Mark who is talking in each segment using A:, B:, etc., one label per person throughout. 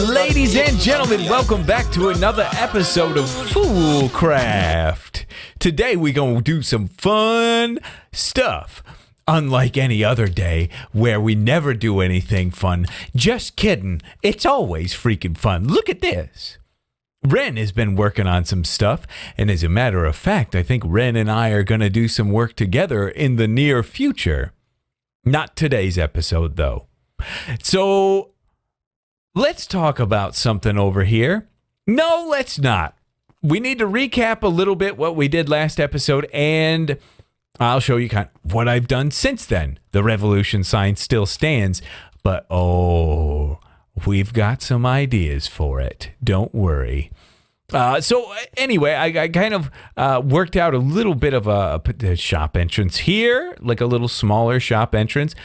A: Ladies and gentlemen, welcome back to another episode of FoolCraft. Today we're going to do some fun stuff. Unlike any other day where we never do anything fun. Just kidding. It's always freaking fun. Look at this. Ren has been working on some stuff, and as a matter of fact, I think Ren and I are going to do some work together in the near future. Not today's episode, though. So, let's talk about something over here. No, let's not. We need to recap a little bit what we did last episode, and I'll show you kind of what I've done since then. The revolution sign still stands, but we've got some ideas for it. Don't worry. So anyway, I kind of worked out a little bit of a shop entrance here, like a little smaller shop entrance.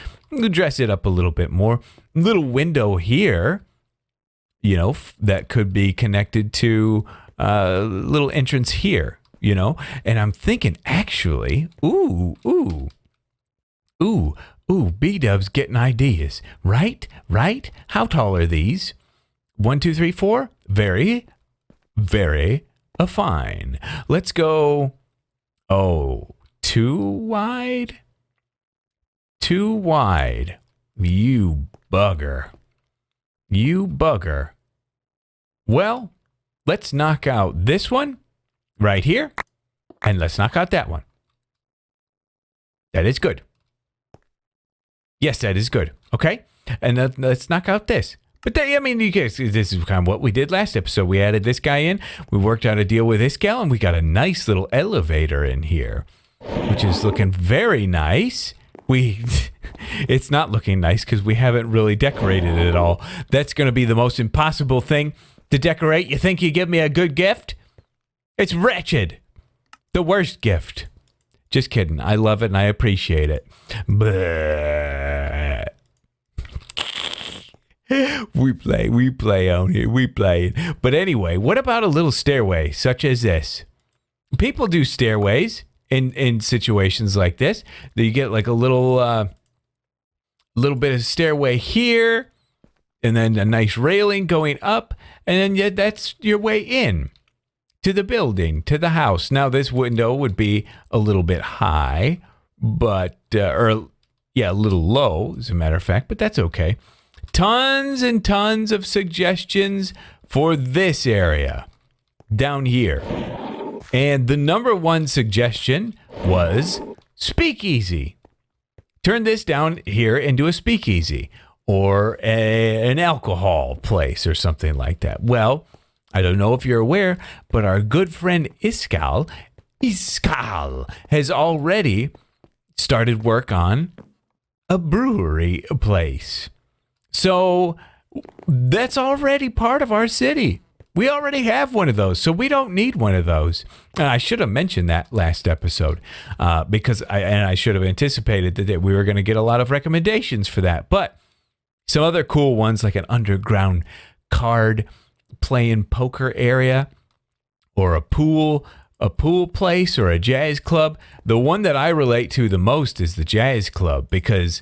A: Dress it up a little bit more. Little window here, you know, that could be connected to a little entrance here, you know. And I'm thinking, actually, B-Dub's getting ideas, right? How tall are these? 1, 2, 3, 4. Very fine. Let's go. Too wide. You bugger. Well, let's knock out this one right here, and let's knock out that one. That is good. Yes, that is good. Okay, and let's knock out this. But I mean, you guys, this is kind of what we did last episode. We added this guy in. We worked out a deal with Iskall, and we got a nice little elevator in here, which is looking very nice. It's not looking nice because we haven't really decorated it at all. That's going to be the most impossible thing to decorate. You think you give me a good gift? It's wretched. The worst gift. Just kidding. I love it and I appreciate it. But we play on here. We play. But anyway, what about a little stairway such as this? People do stairways in situations like this. You get like a little bit of stairway here, and then a nice railing going up, and then that's your way in to the building, to the house. Now this window would be a little bit high, but a little low, as a matter of fact, but that's okay. Tons and tons of suggestions for this area down here. And the number one suggestion was speakeasy. Turn this down here into a speakeasy or an alcohol place or something like that. Well, I don't know if you're aware, but our good friend Iskall has already started work on a brewery place. So that's already part of our city. We already have one of those, so we don't need one of those. And I should have mentioned that last episode because I should have anticipated that we were going to get a lot of recommendations for that. But some other cool ones like an underground card playing poker area or a pool place or a jazz club. The one that I relate to the most is the jazz club because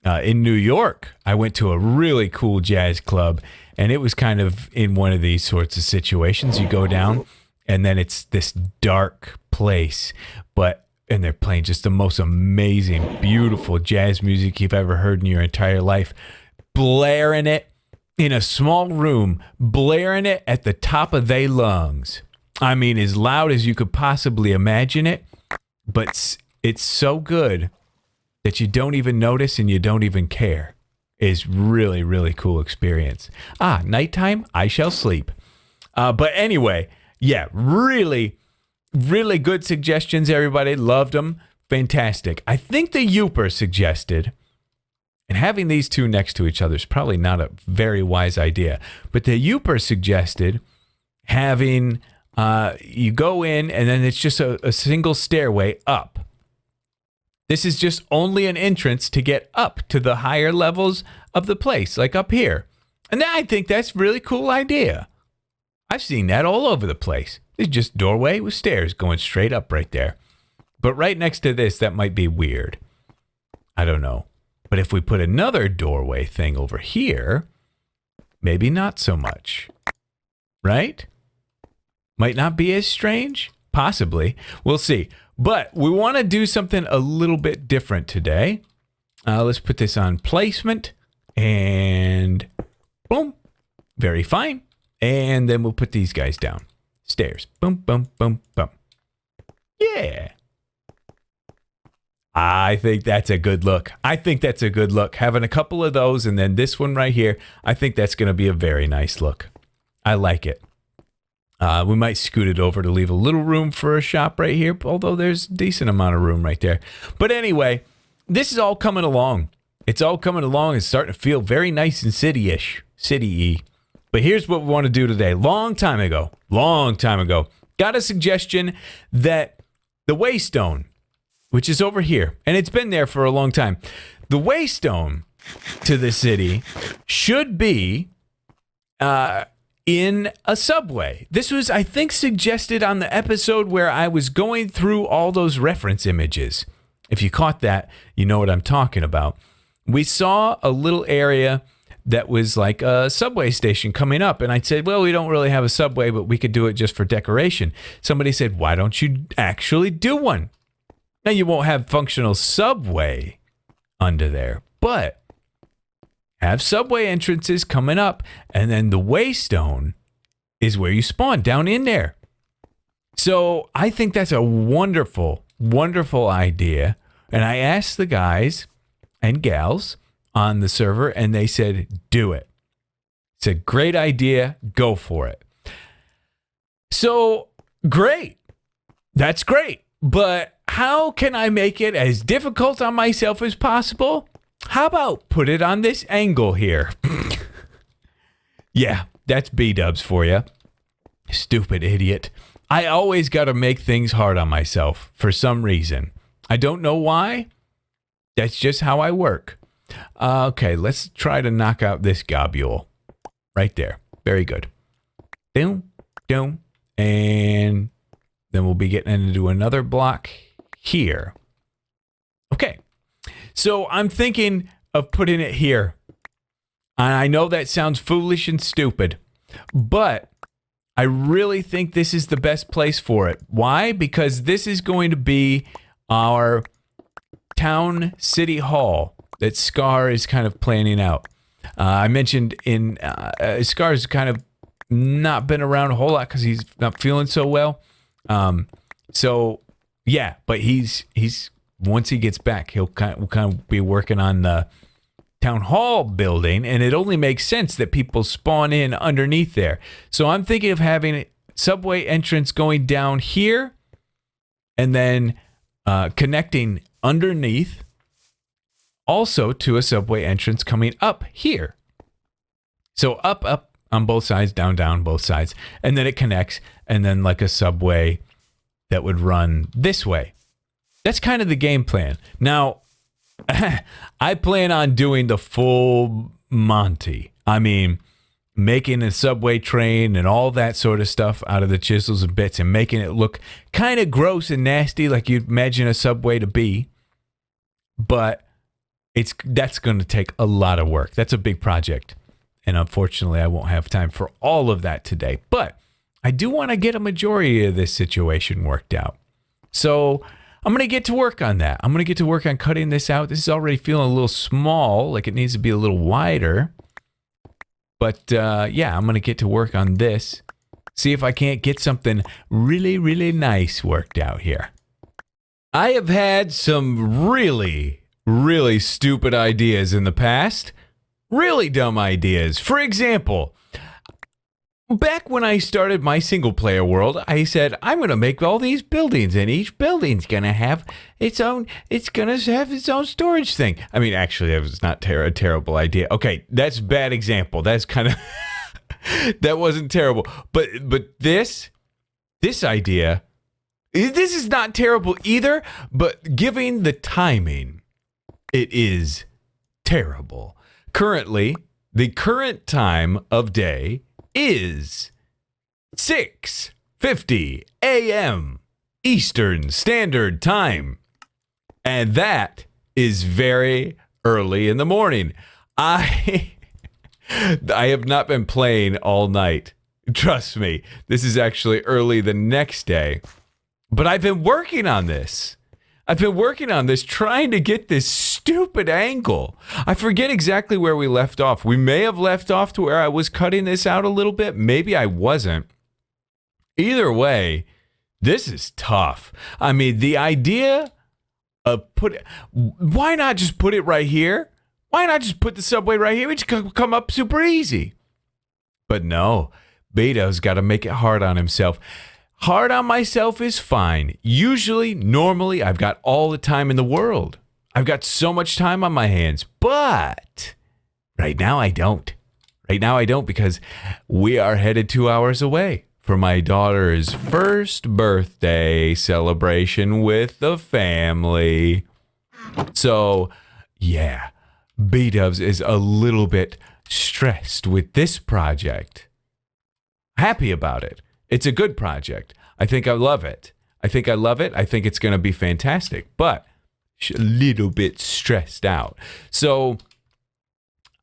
A: in New York, I went to a really cool jazz club. And it was kind of in one of these sorts of situations. You go down, and then it's this dark place, and they're playing just the most amazing, beautiful jazz music you've ever heard in your entire life, blaring it in a small room, blaring it at the top of their lungs. I mean, as loud as you could possibly imagine it, but it's so good that you don't even notice and you don't even care. Is really, really cool experience. Nighttime, I shall sleep. But anyway, yeah, really, really good suggestions, everybody. Loved them. Fantastic. I think the Youper suggested, and having these two next to each other is probably not a very wise idea, but the Youper suggested having, you go in and then it's just a single stairway up. This is just only an entrance to get up to the higher levels of the place, like up here. And I think that's a really cool idea. I've seen that all over the place. It's just doorway with stairs going straight up right there. But right next to this, that might be weird. I don't know. But if we put another doorway thing over here, maybe not so much. Right? Might not be as strange. Possibly. We'll see. But we want to do something a little bit different today. Let's put this on placement. And boom. Very fine. And then we'll put these guys down. Stairs. Boom, boom, boom, boom. Yeah. I think that's a good look. I think that's a good look. Having a couple of those and then this one right here, I think that's going to be a very nice look. I like it. We might scoot it over to leave a little room for a shop right here, although there's a decent amount of room right there. But anyway, this is all coming along. It's all coming along. It's starting to feel very nice and city-ish, city-y. But here's what we want to do today. Long time ago, got a suggestion that the waystone, which is over here, and it's been there for a long time. The waystone to the city should be in a subway. This was, I think, suggested on the episode where I was going through all those reference images. If you caught that, you know what I'm talking about. We saw a little area that was like a subway station coming up. And I said, well, we don't really have a subway, but we could do it just for decoration. Somebody said, why don't you actually do one? Now, you won't have functional subway under there, but have subway entrances coming up, and then the waystone is where you spawn, down in there. So I think that's a wonderful, wonderful idea. And I asked the guys and gals on the server, and they said, do it. It's a great idea. Go for it. So, great. That's great. But how can I make it as difficult on myself as possible? How about put it on this angle here? Yeah, that's B-dubs for you. Stupid idiot. I always got to make things hard on myself for some reason. I don't know why. That's just how I work. Okay, let's try to knock out this globule. Right there. Very good. Boom, boom, and then we'll be getting into another block here. Okay, so I'm thinking of putting it here. And I know that sounds foolish and stupid, but I really think this is the best place for it. Why? Because this is going to be our town city hall that Scar is kind of planning out. I mentioned in Scar's kind of not been around a whole lot because he's not feeling so well. So yeah, but he's once he gets back, we'll kind of be working on the town hall building, and it only makes sense that people spawn in underneath there. So I'm thinking of having a subway entrance going down here, and then connecting underneath. Also to a subway entrance coming up here. So up on both sides, down both sides. And then it connects, and then like a subway that would run this way. That's kind of the game plan. Now, I plan on doing the full Monty. I mean, making a subway train and all that sort of stuff out of the chisels and bits and making it look kind of gross and nasty like you'd imagine a subway to be. But that's going to take a lot of work. That's a big project. And unfortunately, I won't have time for all of that today. But I do want to get a majority of this situation worked out. So I'm going to get to work on that. I'm going to get to work on cutting this out. This is already feeling a little small, like it needs to be a little wider. But yeah, I'm going to get to work on this. See if I can't get something really, really nice worked out here. I have had some really stupid ideas in the past. Really dumb ideas. For example, back when I started my single player world, I said, I'm going to make all these buildings, and each building's going to have its own storage thing. I mean, actually, that was not a terrible idea. Okay, that's a bad example. That's kind of, that wasn't terrible. But this idea, this is not terrible either, but given the timing, it is terrible. Currently, the current time of day is 6:50 a.m. Eastern Standard Time. And that is very early in the morning. I have not been playing all night. Trust me, this is actually early the next day. But I've been working on this. Trying to get this stupid angle. I forget exactly where we left off. We may have left off to where I was cutting this out a little bit. Maybe I wasn't. Either way, this is tough. I mean, the idea of why not just put it right here? Why not just put the subway right here? It just come up super easy. But no, Beta's got to make it hard on himself. Hard on myself is fine. Usually, normally, I've got all the time in the world. I've got so much time on my hands. But right now, I don't. Right now, I don't because we are headed 2 hours away for my daughter's first birthday celebration with the family. So, yeah, B-Dubs is a little bit stressed with this project. Happy about it. It's a good project. I think I love it. I think it's going to be fantastic, but a little bit stressed out. So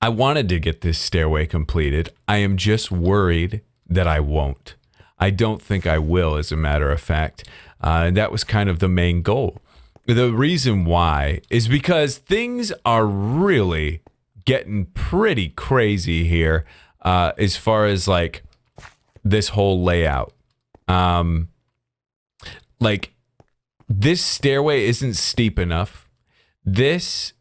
A: I wanted to get this stairway completed. I am just worried that I won't. I don't think I will, as a matter of fact. And that was kind of the main goal. The reason why is because things are really getting pretty crazy here as far as like this whole layout. Like this stairway isn't steep enough. This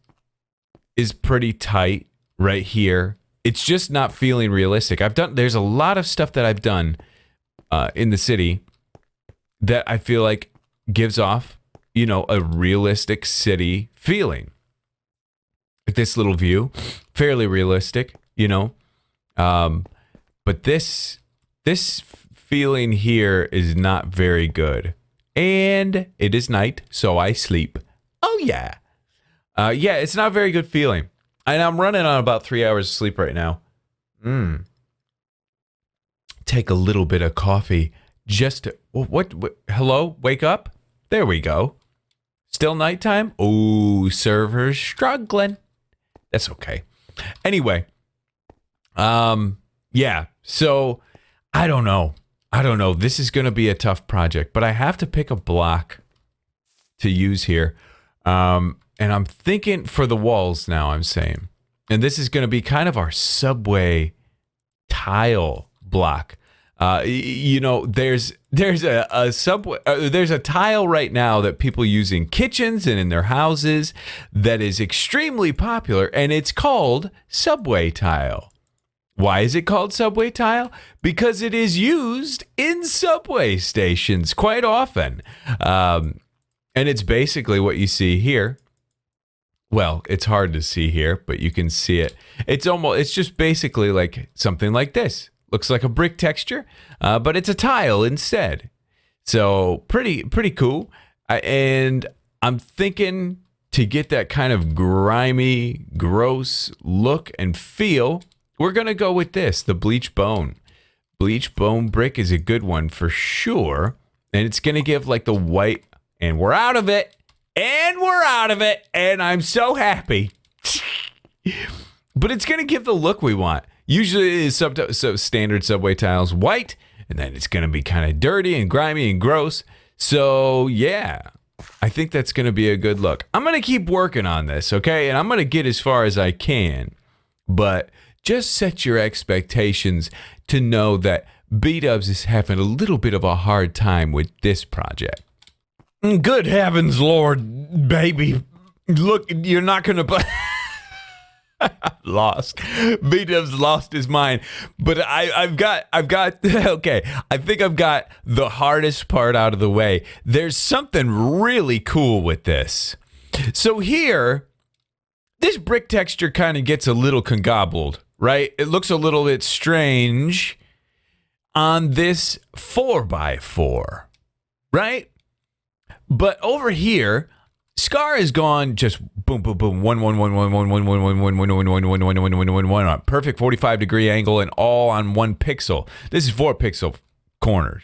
A: is pretty tight right here. It's just not feeling realistic. There's a lot of stuff that I've done in the city that I feel like gives off, a realistic city feeling. Like this little view, fairly realistic, but this feeling here is not very good. And it is night, so I sleep. Oh, yeah. Yeah, it's not a very good feeling. And I'm running on about 3 hours of sleep right now. Take a little bit of coffee just to... What? Hello? Wake up? There we go. Still nighttime? Oh, server's struggling. That's okay. Anyway. Yeah, so I don't know. This is going to be a tough project, but I have to pick a block to use here. And I'm thinking for the walls now, I'm saying. And this is going to be kind of our subway tile block. There's a subway, there's a tile right now that people use in kitchens and in their houses that is extremely popular, and it's called subway tile. Why is it called subway tile? Because it is used in subway stations quite often. And it's basically what you see here. Well, it's hard to see here, but you can see it. It's just basically like something like this. Looks like a brick texture, but it's a tile instead. So pretty cool. And I'm thinking to get that kind of grimy, gross look and feel, we're going to go with this, the bleach bone. Bleach bone brick is a good one for sure. And it's going to give like the white, and we're out of it. And I'm so happy. But it's going to give the look we want. Usually it's standard subway tiles white, and then it's going to be kind of dirty and grimy and gross. So yeah, I think that's going to be a good look. I'm going to keep working on this, okay? And I'm going to get as far as I can. But just set your expectations to know that B-Dubs is having a little bit of a hard time with this project. Good heavens, Lord, baby. Look, you're not going to... Lost. B-Dubs lost his mind. But I've got, okay, I think I've got the hardest part out of the way. There's something really cool with this. So here, this brick texture kind of gets a little congobbled, right? It looks a little bit strange on this 4x4, right? But over here, Scar has gone just boom, boom, boom, 1, 1, 1, 1, 1, 1, 1, 1, 1, 1, 1, 1, 1, 1, 1, 1, 1, 1, perfect 45-degree angle and all on 1 pixel. This is 4 pixel corners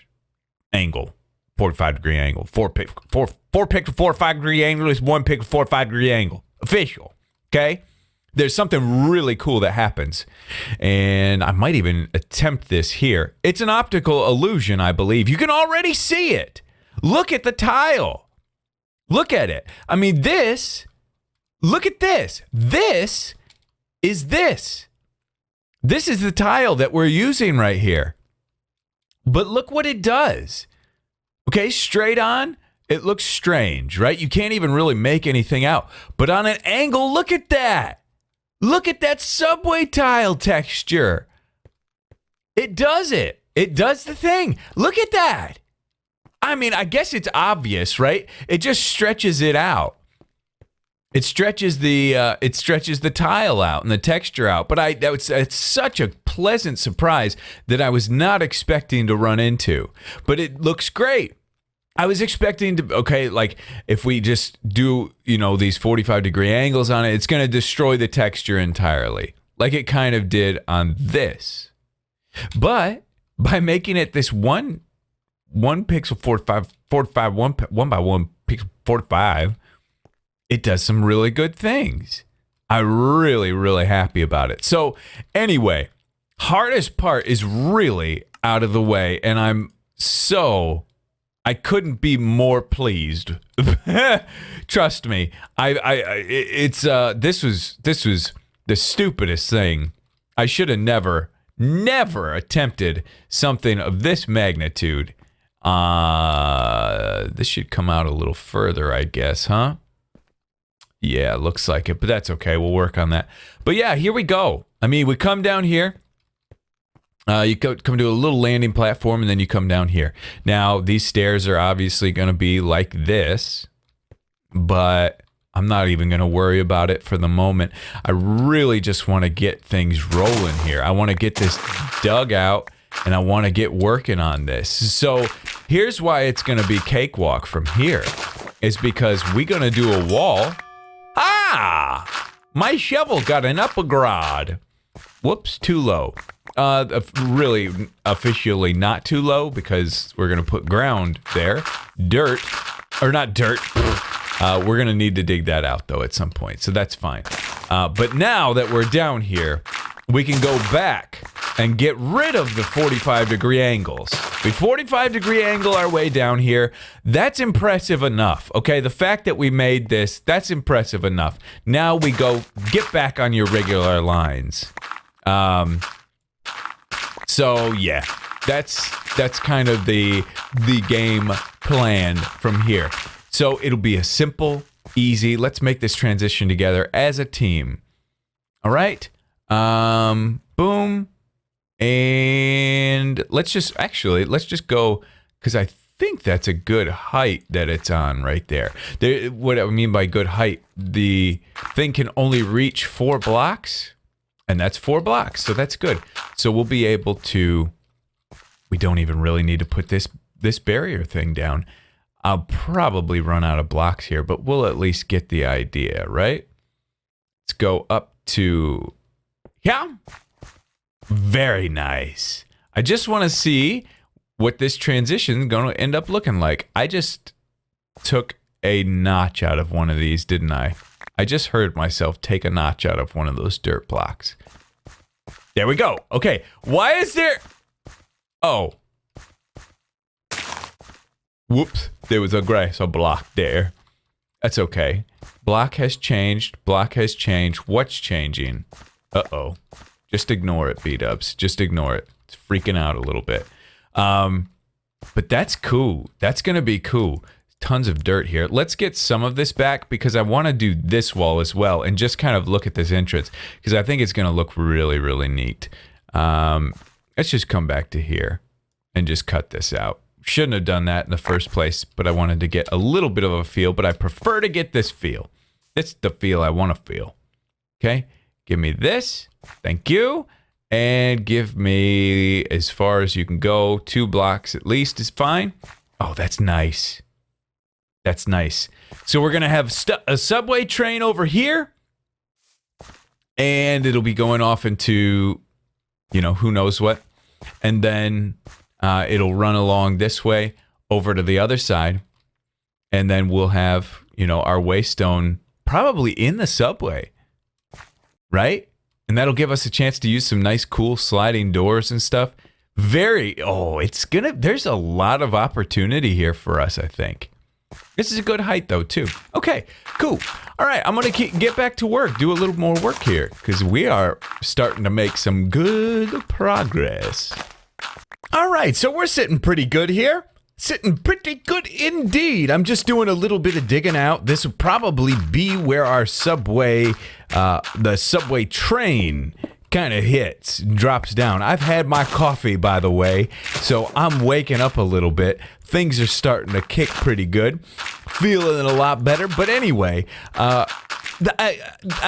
A: angle, 45-degree angle. Four pixel 45-degree angle is 1 pixel 45-degree angle. Official. Okay? There's something really cool that happens. And I might even attempt this here. It's an optical illusion, I believe. You can already see it. Look at the tile. Look at it. I mean, this, look at this. This is this. This is the tile that we're using right here. But look what it does. Okay, straight on, it looks strange, right? You can't even really make anything out. But on an angle, look at that. Look at that subway tile texture. It does it. It does the thing. Look at that. I mean, I guess it's obvious, right? It just stretches it out. It stretches the tile out and the texture out. But it's such a pleasant surprise that I was not expecting to run into. But it looks great. I was expecting to, okay, like if we just do, these 45-degree angles on it, it's going to destroy the texture entirely, like it kind of did on this. But by making it this one pixel 45, 1 by 1 pixel 45, it does some really good things. I'm really, really happy about it. So anyway, hardest part is really out of the way, and I couldn't be more pleased. Trust me. This was the stupidest thing. I should have never attempted something of this magnitude. This should come out a little further, I guess, huh? Yeah, looks like it, but that's okay. We'll work on that. But yeah, here we go. I mean, we come down here. You come to a little landing platform, and then you come down here. Now, these stairs are obviously going to be like this, but I'm not even going to worry about it for the moment. I really just want to get things rolling here. I want to get this dug out, and I want to get working on this. So here's why it's going to be cakewalk from here, is because we're going to do a wall. Ah! My shovel got an upgrade. Whoops, too low. Really officially not too low, because we're going to put ground there. Dirt, or not dirt. We're going to need to dig that out, though, at some point, so that's fine. But now that we're down here, we can go back and get rid of the 45-degree angles. We 45-degree angle our way down here. That's impressive enough, okay? The fact that we made this, that's impressive enough. Now we go get back on your regular lines. So yeah, that's kind of the game plan from here. So it'll be a simple, easy, let's make this transition together as a team. All right? Boom. And let's just go, because I think that's a good height that it's on right there. What I mean by good height, the thing can only reach 4 blocks. And that's 4 blocks, so that's good. So we'll be able to, we don't even really need to put this barrier thing down. I'll probably run out of blocks here, but we'll at least get the idea, right? Let's go up to, yeah. Very nice. I just want to see what this transition is going to end up looking like. I just took a notch out of one of these, didn't I? I just heard myself take a notch out of one of those dirt blocks. There we go. Okay. Why is there... Oh. Whoops. There was a block there. That's okay. Block has changed. Block has changed. What's changing? Uh-oh. Just ignore it, B-dubs. Just ignore it. It's freaking out a little bit. But that's cool. That's going to be cool. Tons of dirt here. Let's get some of this back, because I want to do this wall as well and just kind of look at this entrance, because I think it's going to look really, really neat. Let's just come back to here and just cut this out. Shouldn't have done that in the first place, but I wanted to get a little bit of a feel, but I prefer to get this feel. It's the feel I want to feel. Okay? Give me this. Thank you. And give me as far as you can go. 2 blocks at least is fine. Oh, that's nice. That's nice. So we're going to have a subway train over here. And it'll be going off into, who knows what. And then it'll run along this way over to the other side, and then we'll have, you know, our waystone probably in the subway, right? And that'll give us a chance to use some nice, cool sliding doors and stuff. There's a lot of opportunity here for us, I think. This is a good height, though, too. Okay, cool. All right, I'm going to get back to work, do a little more work here, because we are starting to make some good progress. All right, so we're sitting pretty good here. Sitting pretty good indeed. I'm just doing a little bit of digging out. This will probably be where our subway, the subway train kind of hits, drops down. I've had my coffee, by the way, so I'm waking up a little bit. Things are starting to kick pretty good. Feeling a lot better. But anyway, I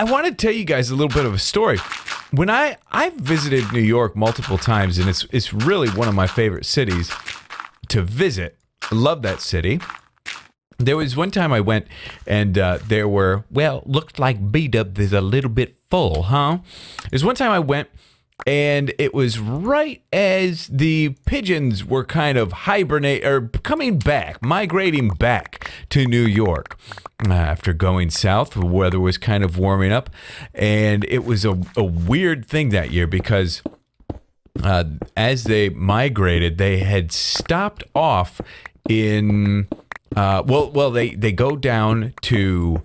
A: want to tell you guys a little bit of a story. When I've visited New York multiple times, and it's really one of my favorite cities to visit. I love that city. There was one time I went, and there were, looked like B-Dub is a little bit full, huh? There's one time I went, and it was right as the pigeons were kind of coming back, migrating back to New York. After going south, the weather was kind of warming up, and it was a weird thing that year because as they migrated, they had stopped off in, they go down to,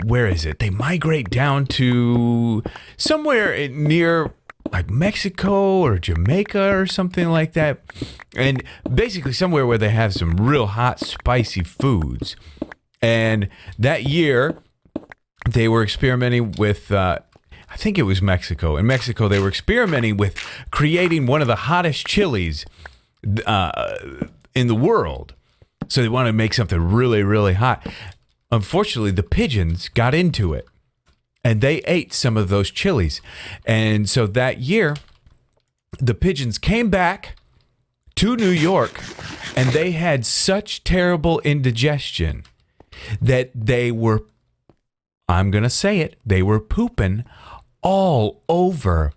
A: where is it? They migrate down to somewhere near like Mexico or Jamaica or something like that. And basically somewhere where they have some real hot, spicy foods. And that year, they were experimenting with, I think it was Mexico. In Mexico, they were experimenting with creating one of the hottest chilies in the world. So they wanted to make something really, really hot. Unfortunately, the pigeons got into it, and they ate some of those chilies. And so that year, the pigeons came back to New York, and they had such terrible indigestion that they were, I'm going to say it, they were pooping all over.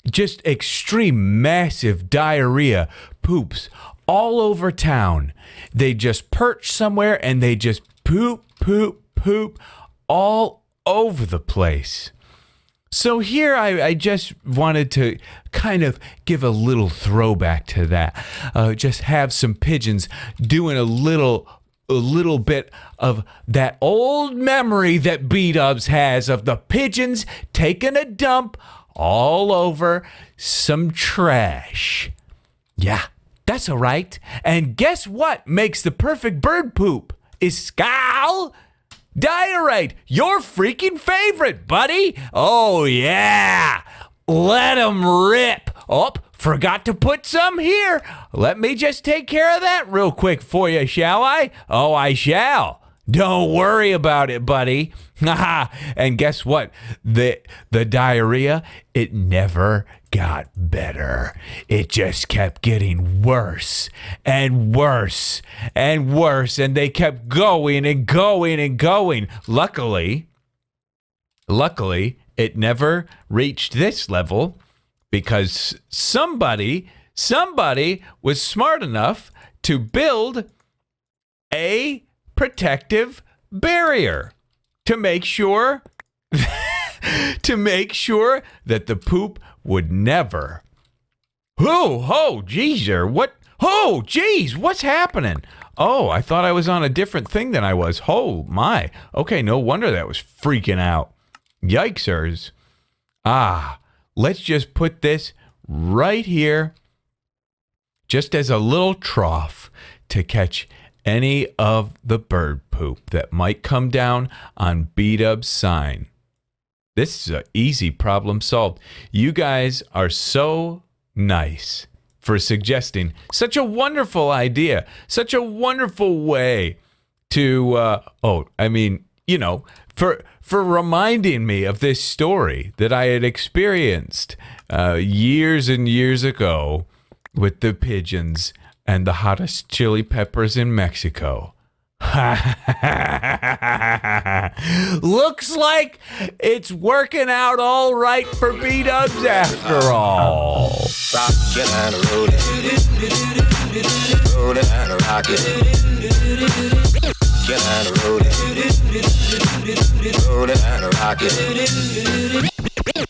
A: Just extreme, massive diarrhea poops all over town. They just perch somewhere and they just poop all over the place. So here I just wanted to kind of give a little throwback to that. Just have some pigeons doing a little bit of that old memory that B-Dubs has of the pigeons taking a dump all over some trash. Yeah, that's all right. And guess what makes the perfect bird poop? Iskallium? Diorite, your freaking favorite, buddy. Oh, yeah. Let 'em rip. Oh, forgot to put some here. Let me just take care of that real quick for you, shall I? Oh, I shall. Don't worry about it, buddy. And guess what? The diarrhea, it never got better. It just kept getting worse and worse and worse. And they kept going and going and going. Luckily, it never reached this level because somebody was smart enough to build a protective barrier to make sure that the poop would never. What's happening? Oh, I thought I was on a different thing than I was. Oh my. Okay, no wonder that was freaking out. Yikesers. Let's just put this right here just as a little trough to catch any of the bird poop that might come down on B-Dub's sign. This is an easy problem solved. You guys are so nice for suggesting such a wonderful idea, such a wonderful way to, for reminding me of this story that I had experienced years and years ago with the pigeons and the hottest chili peppers in Mexico. Looks like it's working out all right for B-Dubs after all.
B: Rockin' and rollin', rollin' and rockin', rockin' and rollin', rollin' and rockin'.